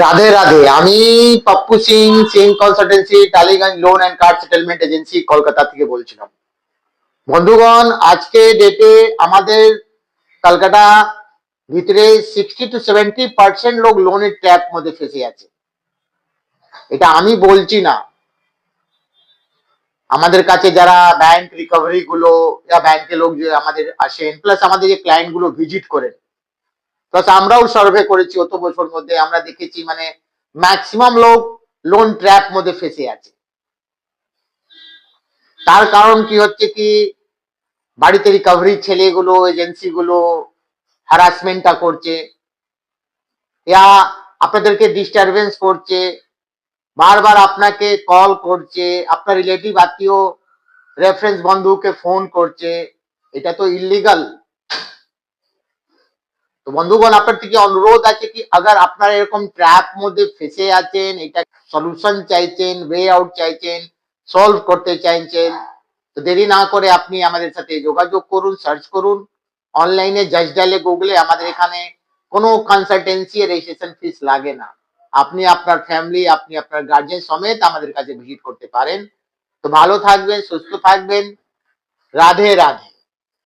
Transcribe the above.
রাধে রাধে। আমি Pappu Singh, Singh consultancy, Tollygunge loan and card settlement agency, Kolkata থেকে বলছিলাম। বন্ধুগণ, আজকে ডেটে আমাদের কলকাতা ভিতরে 60 to 70% লোক লোনের ট্র্যাপ মধ্যে ফেসে আছে। এটা আমি বলছি না, আমাদের কাছে যারা ব্যাংক রিকভারি গুলো ব্যাংকের লোক যে আমাদের আসেন, প্লাস আমাদের যে ক্লায়েন্ট গুলো ভিজিট করেন, প্লাস আমরাও সার্ভে করেছি অত বছর মধ্যে, আমরা দেখেছি মানে ম্যাক্সিমাম লোক লোন ট্র্যাপ মধ্যে ফেসে আছে। তার কারণ কি হচ্ছে কি, বাড়িতে রিকভারি ছেলেগুলো, এজেন্সি গুলো হ্যারাসমেন্টটা করছে, ইয়া আপনাদেরকে ডিস্টারবেন্স করছে, বারবার আপনাকে কল করছে, আপনার রিলেটিভ আত্মীয় রেফারেন্স বন্ধুকে ফোন করছে। এটা তো ইলিগাল। তো বন্ধুগণ, আপনার থেকে অনুরোধ আছে কি, আগার আপনারা এরকম ট্র্যাপ মধ্যে ফেসে আছেন, এটা সলিউশন চাইছেন, ওয়ে আউট চাইছেন, সলভ করতে চাইছেন, তো দেরি না করে আপনি আমাদের সাথে যোগাযোগ করুন, সার্চ করুন অনলাইনে, জাস্ট ডায়ালে, গুগলে। আমাদের এখানে কোনো কনসালটেন্সি রেজিস্ট্রেশন ফিস লাগে না। আপনি আপনার ফ্যামিলি, আপনি আপনার গার্জেন সমেত আমাদের কাছে ভিজিট করতে পারেন। তো ভালো থাকবেন, সুস্থ থাকবেন। রাধে রাধে।